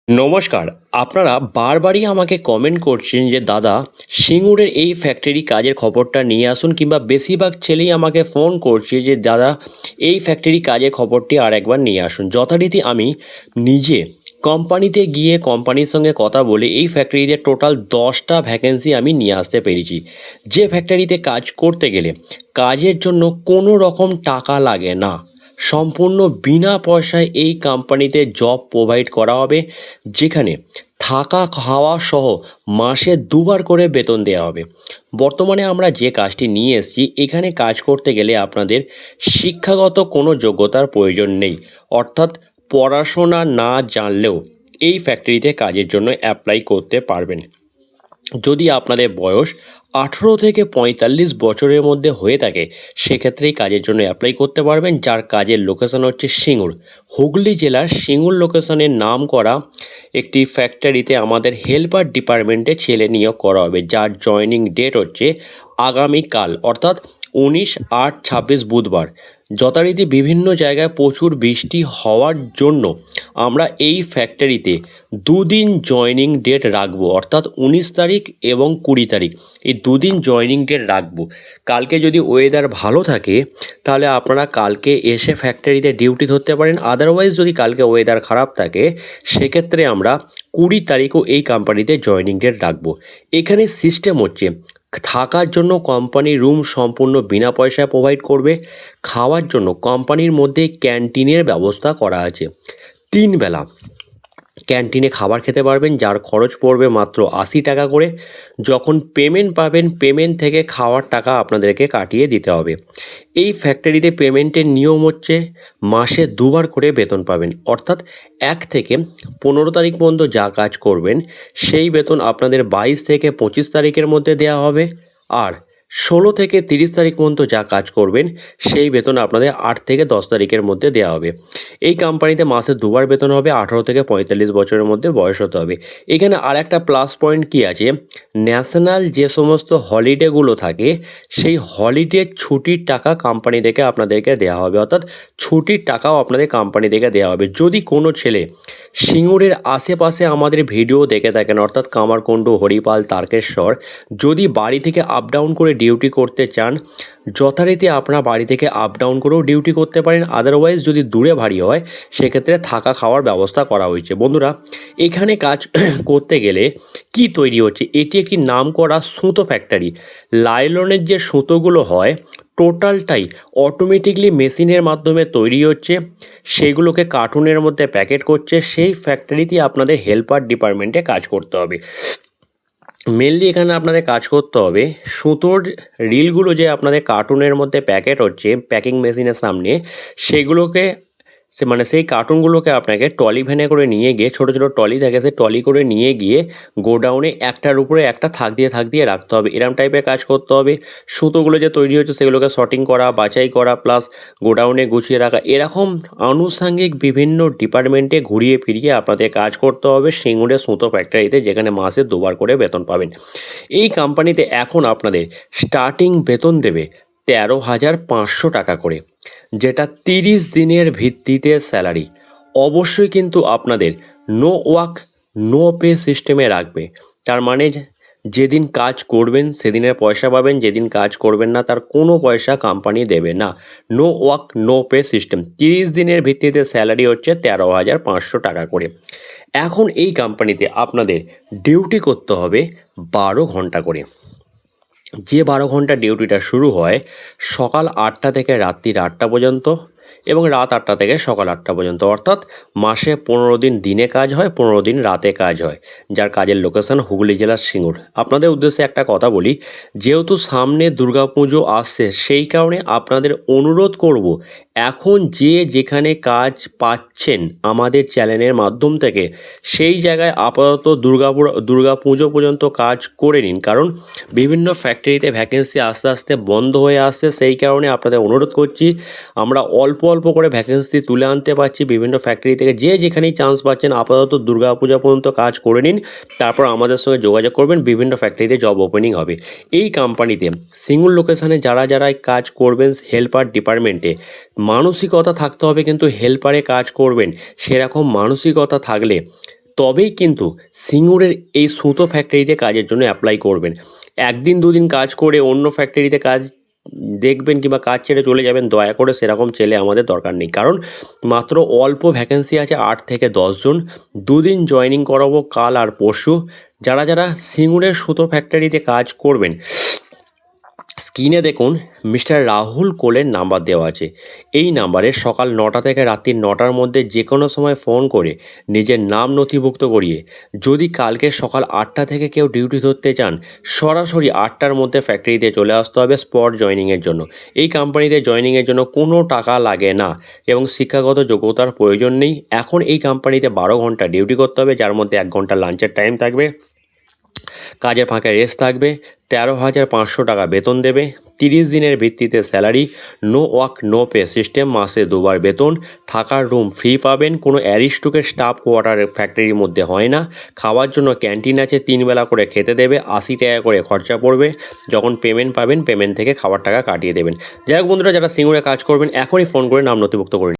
নমস্কার। আপনারা বারবারই আমাকে কমেন্ট করছেন যে দাদা সিঙ্গুরের এই ফ্যাক্টরি কাজের খবরটা নিয়ে আসুন, কিংবা বেশিরভাগ ছেলেই আমাকে ফোন করছে যে দাদা এই ফ্যাক্টরি কাজের খবরটি আর একবার নিয়ে আসুন। যথারীতি আমি নিজে কোম্পানিতে গিয়ে কোম্পানির সঙ্গে কথা বলে এই ফ্যাক্টরিতে টোটাল 10টা ভ্যাকেন্সি আমি নিয়ে আসতে পেরেছি। যে ফ্যাক্টরিতে কাজ করতে গেলে কাজের জন্য কোনো রকম টাকা লাগে না, সম্পূর্ণ বিনা পয়সায় এই কোম্পানিতে জব প্রোভাইড করা হবে, যেখানে থাকা খাওয়া সহ মাসে দুবার করে বেতন দেওয়া হবে। বর্তমানে আমরা যে কাজটি নিয়ে এসেছি, এখানে কাজ করতে গেলে আপনাদের শিক্ষাগত কোনো যোগ্যতার প্রয়োজন নেই, অর্থাৎ পড়াশোনা না জানলেও এই ফ্যাক্টরিতে কাজের জন্য অ্যাপ্লাই করতে পারবেন। যদি আপনাদের বয়স 18 থেকে 45 বছরের মধ্যে হয়ে থাকে, সেক্ষেত্রেই কাজের জন্য অ্যাপ্লাই করতে পারবেন। যার কাজের লোকেশন হচ্ছে সিঙ্গুর, হুগলি জেলার সিঙ্গুর লোকেশনের নাম করা একটি ফ্যাক্টরিতে আমাদের হেল্পার ডিপার্টমেন্টে ছেলে নিয়োগ করা হবে, যার জয়নিং ডেট হচ্ছে আগামীকাল, অর্থাৎ 19/8/26 বুধবার। যথারীতি বিভিন্ন জায়গায় প্রচুর বৃষ্টি হওয়ার জন্য আমরা এই ফ্যাক্টরিতে দুদিন জয়নিং ডেট রাখবো, অর্থাৎ 19 তারিখ এবং 20 তারিখ, এই দুদিন জয়নিং ডেট রাখবো। কালকে যদি ওয়েদার ভালো থাকে তাহলে আপনারা কালকে এসে ফ্যাক্টরিতে ডিউটি ধরতে পারেন। আদারওয়াইজ যদি কালকে ওয়েদার খারাপ থাকে, সেক্ষেত্রে আমরা 20 তারিখও এই কোম্পানিতে জয়নিং ডেট রাখবো। এখানে সিস্টেম হচ্ছে থাকার জন্য কোম্পানি রুম সম্পূর্ণ বিনা পয়সায় প্রোভাইড করবে। খাওয়ার জন্য কোম্পানির মধ্যে ক্যান্টিনের ব্যবস্থা করা আছে। 3 বেলা ক্যান্টিনে খাবার খেতে পারবেন, যার খরচ পড়বে মাত্র 80 টাকা করে। যখন পেমেন্ট পাবেন, পেমেন্ট থেকে খাওয়ার টাকা আপনাদেরকে কাটিয়ে দিতে হবে। এই ফ্যাক্টরিতে পেমেন্টের নিয়ম হচ্ছে মাসে দুবার করে বেতন পাবেন, অর্থাৎ 1 থেকে 15 তারিখ পর্যন্ত যা কাজ করবেন সেই বেতন আপনাদের 22 থেকে 25 তারিখের মধ্যে দেওয়া হবে। আর 16 থেকে 30 তারিখ পর্যন্ত যা কাজ করবেন সেই বেতন আপনাদের 8 থেকে 10 তারিখের মধ্যে দেওয়া হবে। এই কোম্পানিতে মাসে দুবার বেতন হবে। 18 থেকে 45 বছরের মধ্যে বয়স হতে হবে। এখানে আর একটা প্লাস পয়েন্ট কি আছে, ন্যাশনাল যে সমস্ত হলিডেগুলো থাকে সেই হলিডে ছুটির টাকা কোম্পানি থেকে আপনাদেরকে দেওয়া হবে, অর্থাৎ ছুটির টাকাও আপনাদের কোম্পানি থেকে দেওয়া হবে। যদি কোনো ছেলে সিঙ্গুরের আশেপাশে আমাদের ভিডিও দেখে থাকেন, অর্থাৎ কামারকুণ্ডু, হরিপাল, তারকেশ্বর, যদি বাড়ি থেকে আপ ডাউন করে ডিউটি করতে চান, যথারীতি আপনারা বাড়ি থেকে আপ ডাউন করেও ডিউটি করতে পারেন। আদারওয়াইজ যদি দূরে বাড়ি হয়, সেক্ষেত্রে থাকা খাওয়ার ব্যবস্থা করা হয়েছে। বন্ধুরা, এখানে কাজ করতে গেলে কি তৈরি হচ্ছে, এটি একটি নামকরা সুতো ফ্যাক্টরি। লাইলনের যে সুতোগুলো হয় টোটালটাই অটোমেটিকলি মেশিনের মাধ্যমে তৈরি হচ্ছে, সেগুলোকে কার্টুনের মধ্যে প্যাকেট করছে। সেই ফ্যাক্টরিতে আপনাদের হেল্পার ডিপার্টমেন্টে কাজ করতে হবে। মেনলি এখানে আপনাদের কাজ করতে হবে সুতোর রিলগুলো যে আপনাদের কার্টুনের মধ্যে প্যাকেট হচ্ছে প্যাকিং মেশিনের সামনে, সেগুলোকে সেই কার্টুনগুলোকে আপনাকে ট্রলি ভ্যানে করে নিয়ে গিয়ে, ছোটো ছোটো ট্রলি থাকে, সেই ট্রলি করে নিয়ে গিয়ে গোডাউনে একটার উপরে একটা থাক দিয়ে রাখতে হবে। এরম টাইপের কাজ করতে হবে। সুতোগুলো যে তৈরি হচ্ছে সেগুলোকে শর্টিং করা, বাছাই করা, প্লাস গোডাউনে গুছিয়ে রাখা, এরকম আনুষঙ্গিক বিভিন্ন ডিপার্টমেন্টে ঘুরিয়ে ফিরিয়ে আপনাদের কাজ করতে হবে সিঙ্গুরের সুতো ফ্যাক্টরিতে, যেখানে মাসে দুবার করে বেতন পাবেন। এই কোম্পানিতে এখন আপনাদের স্টার্টিং বেতন দেবে 13,500 টাকা করে, যেটা 30 দিনের ভিত্তিতে স্যালারি। অবশ্যই কিন্তু আপনাদের নো ওয়ার্ক নো পে সিস্টেমে রাখবে। তার মানে যেদিন কাজ করবেন সেদিনের পয়সা পাবেন, যেদিন কাজ করবেন না তার কোনো পয়সা কোম্পানি দেবে না। No work no pay system. 30 দিনের ভিত্তিতে স্যালারি হচ্ছে 13,500 টাকা করে। এখন এই কোম্পানিতে আপনাদের ডিউটি করতে হবে 12 ঘন্টা করে। যে 12 ঘন্টা ডিউটিটা শুরু হয় সকাল 8টা থেকে রাত্রির 8টা পর্যন্ত, এবং রাত 8টা থেকে সকাল 8টা পর্যন্ত, অর্থাৎ মাসে 15 দিন দিনে কাজ হয়, 15 দিন রাতে কাজ হয়। যার কাজের লোকেশন হুগলি জেলার সিঙ্গুর। আপনাদের উদ্দেশ্যে একটা কথা বলি, যেহেতু সামনে দুর্গাপুজো আসছে, সেই কারণে আপনাদের অনুরোধ করব, এখন যে যেখানে কাজ পাচ্ছেন আমাদের চ্যানেলের মাধ্যম থেকে, সেই জায়গায় আপাতত দুর্গাপুজো পর্যন্ত কাজ করে নিন। কারণ বিভিন্ন ফ্যাক্টরিতে ভ্যাকেন্সি আস্তে আস্তে বন্ধ হয়ে আসছে, সেই কারণে আপনাদের অনুরোধ করছি, আমরা অল্প অল্প করে ভ্যাকেন্সি তুলে আনতে পারছি বিভিন্ন ফ্যাক্টরি থেকে। যে যেখানেই চান্স পাচ্ছেন আপাতত দুর্গাপূজা পর্যন্ত কাজ করে নিন, তারপর আমাদের সঙ্গে যোগাযোগ করবেন, বিভিন্ন ফ্যাক্টরিতে জব ওপেনিং হবে। এই কোম্পানিতে সিঙ্গুর লোকেশানে যারা যারা কাজ করবেন হেল্পার ডিপার্টমেন্টে, মানসিকতা থাকতে হবে কিন্তু হেল্পারে কাজ করবেন সেরকম মানসিকতা থাকলে তবেই কিন্তু সিঙ্গুরের এই সুতো ফ্যাক্টরিতে কাজের জন্য অ্যাপ্লাই করবেন। একদিন দুদিন কাজ করে অন্য ফ্যাক্টরিতে কাজ দেখবেন কিংবা কাজ ছেড়ে চলে যাবেন, দয়া করে সেরকম ছেলে আমাদের দরকার নেই। কারণ মাত্র অল্প ভ্যাকেন্সি আছে, 8 থেকে 10 জন। দুদিন জয়েনিং করাবো, কাল আর পরশু। যারা যারা সিঙ্গুরের সুতো ফ্যাক্টরিতে কাজ করবেন, স্ক্রিনে দেখুন মিস্টার রাহুল কোলের নাম্বার দেওয়া আছে। এই নাম্বারে সকাল 9টা থেকে রাত্রি 9টার মধ্যে যে কোনো সময় ফোন করে নিজের নাম নথিভুক্ত করিয়ে যদি কালকে সকাল 8টা থেকে কেউ ডিউটি ধরতে চান, সরাসরি 8টার মধ্যে ফ্যাক্টরিতে চলে আসতে হবে স্পট জয়েনিংয়ের জন্য। এই কোম্পানিতে জয়েনিংয়ের জন্য কোনো টাকা লাগে না এবং শিক্ষাগত যোগ্যতার প্রয়োজন নেই। এখন এই কোম্পানিতে 12 ঘন্টা ডিউটি করতে হবে, যার মধ্যে 1 ঘন্টা লাঞ্চের টাইম থাকবে। কাজের ফাঁকে রেস্ট থাকবে। 13,500 টাকা বেতন দেবে। 30 দিনের ভিত্তিতে salary. No work no pay system, মাসে 2বার বেতন। থাকার রুম ফ্রি পাবেন। কোনো অ্যারিস্টোকের স্টাফ কোয়ার্টার ফ্যাক্টরির মধ্যে হয় না। খাওয়ার জন্য ক্যান্টিন আছে, 3 বেলা করে খেতে দেবে। 80 টাকা করে খরচা পড়বে। যখন পেমেন্ট পাবেন পেমেন্ট থেকে খাবার টাকা কাটিয়ে দেবেন। যাই হোক বন্ধুরা, যারা সিঙ্গুরে কাজ করবেন এখনই ফোন করে নাম নথিভুক্ত করে নিন।